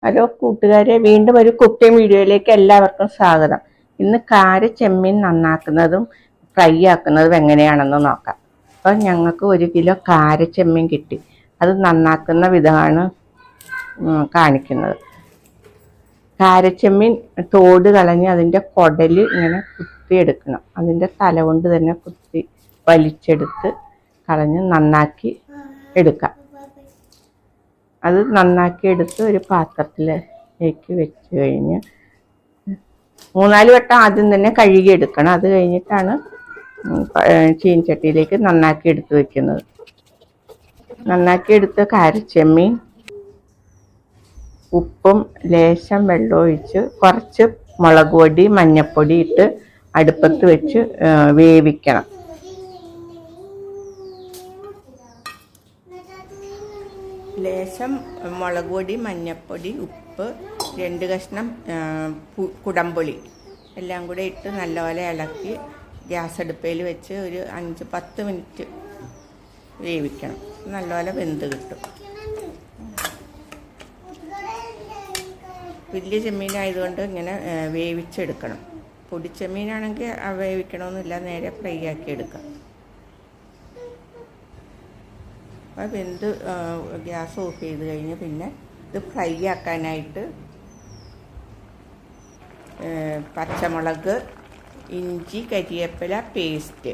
Hello കൂട്ടുകാരെ, വീണ്ടും ഒരു കുക്കിംഗ് വീഡിയോയിലേക്ക് എല്ലാവർക്കും സ്വാഗതം. ഇന്ന് ചെമ്മീൻ നന്നാക്കുന്നതും ഫ്രൈ ആക്കുന്നതും എങ്ങനെയാണെന്ന് നോക്കാം. അപ്പം ഞങ്ങൾക്ക് 1 കിലോ ചെമ്മീൻ കിട്ടി. അത് നന്നാക്കുന്ന വിധമാണ് കാണിക്കുന്നത്. ചെമ്മീൻ തോട് കളഞ്ഞ് അതിൻ്റെ കുടൽ ഇങ്ങനെ കുത്തിയെടുക്കണം. അതിൻ്റെ തല കൊണ്ട് തന്നെ കുത്തി വലിച്ചെടുത്ത് കളഞ്ഞ് നന്നാക്കി എടുക്കാം. അത് നന്നാക്കി എടുത്ത് ഒരു പാത്രത്തിലേക്ക് വെച്ച് കഴിഞ്ഞ് 3-4 വട്ടം ആദ്യം തന്നെ കഴുകിയെടുക്കണം. അത് കഴിഞ്ഞിട്ടാണ് ചീനച്ചട്ടിയിലേക്ക് നന്നാക്കി എടുത്ത് വെക്കുന്നത്. നന്നാക്കി എടുത്ത് ചെമ്മീൻ ഉപ്പും ലേശം വെള്ളം ഒഴിച്ച് കുറച്ച് മുളക് പൊടി മഞ്ഞൾപ്പൊടി ഇട്ട് അടുപ്പത്ത് വെച്ച് വേവിക്കണം. ലേശം മുളക് പൊടി മഞ്ഞൾപ്പൊടി ഉപ്പ് 2 കഷ്ണം കുടംപുളി എല്ലാം കൂടെ ഇട്ട് നല്ലപോലെ ഇളക്കി ഗ്യാസ് അടുപ്പയിൽ വെച്ച് ഒരു 5-10 മിനിറ്റ് വേവിക്കണം. നല്ലപോലെ വെന്ത് കിട്ടും. വലിയ ചെമ്മീനായതുകൊണ്ട് ഇങ്ങനെ വേവിച്ചെടുക്കണം. പൊടിച്ചെമ്മീനാണെങ്കിൽ വേവിക്കണമെന്നില്ല, നേരെ ഫ്രൈ ആക്കി എടുക്കാം. അപ്പോൾ വെന്ത് ഗ്യാസ് ഓഫ് ചെയ്ത് കഴിഞ്ഞ് പിന്നെ ഇത് ഫ്രൈ ആക്കാനായിട്ട് പച്ചമുളക്, ഇഞ്ചി, കരിവേപ്പില പേസ്റ്റ്,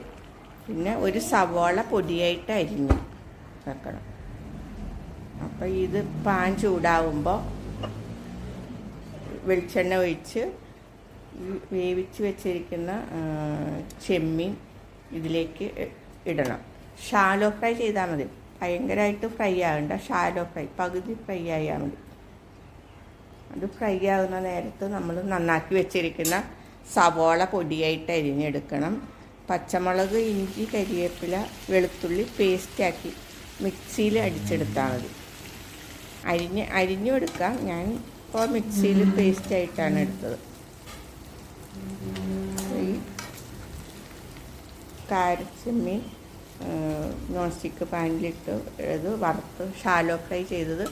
പിന്നെ ഒരു സവാള പൊടിയായിട്ട് അരിഞ്ഞ് വെക്കണം. അപ്പോൾ ഇത് പാൻ ചൂടാവുമ്പോൾ വെളിച്ചെണ്ണ ഒഴിച്ച് വേവിച്ച് വെച്ചിരിക്കുന്ന ചെമ്മീൻ ഇതിലേക്ക് ഇടണം. ഷാലോ ഫ്രൈ ചെയ്താൽ മതി, ഭയങ്കരമായിട്ട് ഫ്രൈ ആകണ്ട. ഷാലോ ഫ്രൈ, പകുതി ഫ്രൈ ആയാൽ മതി. അത് ഫ്രൈ ആകുന്ന നേരത്ത് നമ്മൾ നന്നാക്കി വെച്ചിരിക്കുന്ന സവാള പൊടിയായിട്ട് അരിഞ്ഞെടുക്കണം. പച്ചമുളക്, ഇഞ്ചി, കരിവേപ്പില, വെളുത്തുള്ളി പേസ്റ്റാക്കി മിക്സിയിൽ അടിച്ചെടുത്താൽ മതി. അരിഞ്ഞു എടുക്കാം. ഞാൻ ഇപ്പോൾ മിക്സിയിൽ പേസ്റ്റായിട്ടാണ് എടുത്തത്. ഈ ചെമ്മീൻ നോൺ സ്റ്റിക്ക് പാനിലിട്ട് ഇത് വറുത്ത് ഷാലോ ഫ്രൈ ചെയ്തത്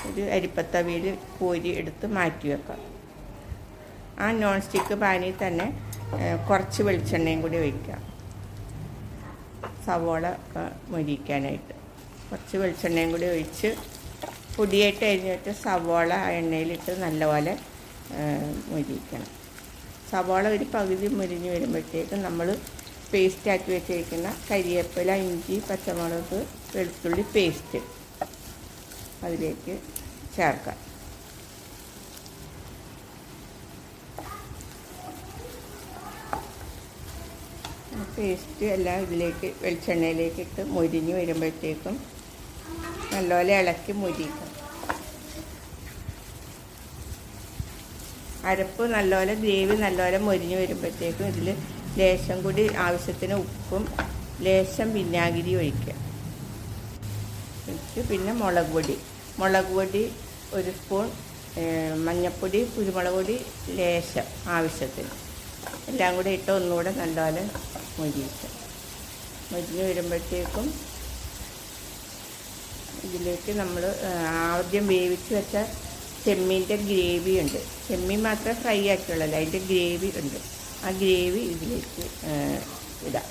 ഒരു അരിപ്പത്തവിയിൽ കോരി എടുത്ത് മാറ്റി വെക്കാം. ആ നോൺ സ്റ്റിക്ക് പാനിൽ തന്നെ കുറച്ച് വെളിച്ചെണ്ണയും കൂടി ഒഴിക്കാം. സവോള മൊരിക്കാനായിട്ട് കുറച്ച് വെളിച്ചെണ്ണയും കൂടി ഒഴിച്ച് പൊടിയായിട്ട് അരിഞ്ഞിട്ട് സവോള എണ്ണയിലിട്ട് നല്ലപോലെ മൊരിക്കണം. സവോള ഒരു പകുതി മുരിഞ്ഞ് വരുമ്പോഴത്തേക്കും നമ്മൾ പേസ്റ്റാക്കി വെച്ചിരിക്കുന്ന കരിവേപ്പില, ഇഞ്ചി, പച്ചമുളക്, വെളുത്തുള്ളി പേസ്റ്റ് അതിലേക്ക് ചേർക്കാം. പേസ്റ്റ് എല്ലാം ഇതിലേക്ക് വെളിച്ചെണ്ണയിലേക്ക് ഇട്ട് മൊരിഞ്ഞ് വരുമ്പോഴത്തേക്കും നല്ലപോലെ ഇളക്കി മൊരിക്കാം. അരപ്പ് നല്ലപോലെ ഗ്രേവി നല്ലപോലെ മൊരിഞ്ഞ് വരുമ്പോഴത്തേക്കും ഇതിൽ ലേശം കൂടി ആവശ്യത്തിന് ഉപ്പും ലേശം വിനാഗിരി ഒഴിക്കുക. പിന്നെ മുളക് പൊടി 1 സ്പൂൺ, മഞ്ഞൾപ്പൊടി, കുരുമുളക് പൊടി ലേശം ആവശ്യത്തിന് എല്ലാം കൂടി ഇട്ട് ഒന്നുകൂടെ നല്ലപോലെ മൊരിഞ്ഞ് വരുമ്പോഴത്തേക്കും ഇതിലേക്ക് നമ്മൾ ആദ്യം വേവിച്ച് വെച്ച ചെമ്മീൻ്റെ ഗ്രേവി ഉണ്ട്. ചെമ്മീൻ മാത്രമേ ഫ്രൈ ആക്കിയുള്ളൂ, അതിൻ്റെ ഗ്രേവി ഉണ്ട്. ആ ഗ്രേവി ഇതിലേക്ക് ഇടാം.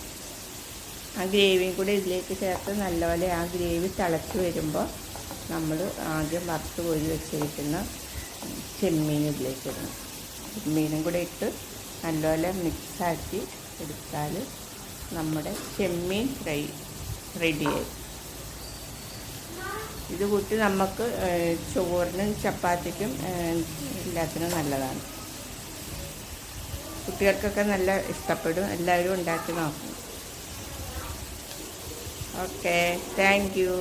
ആ ഗ്രേവിയും കൂടെ ഇതിലേക്ക് ചേർത്ത് നല്ലപോലെ ആ ഗ്രേവി തിളച്ച് വരുമ്പോൾ നമ്മൾ ആദ്യം വറുത്ത് കോരി വെച്ചിരിക്കുന്ന ചെമ്മീൻ ഇതിലേക്ക് ഇടണം. ചെമ്മീനും കൂടെ ഇട്ട് നല്ലപോലെ മിക്സാക്കി എടുത്താൽ നമ്മുടെ ചെമ്മീൻ ഫ്രൈ റെഡിയായി. ഇത് കൂട്ടി നമുക്ക് ചോറിനും ചപ്പാത്തിക്കും എല്ലാത്തിനും നല്ലതാണ്. കുട്ടികൾക്കൊക്കെ നല്ല ഇഷ്ടപ്പെടും. എല്ലാവരും ഉണ്ടാക്കി നോക്കണം. Okay, thank you.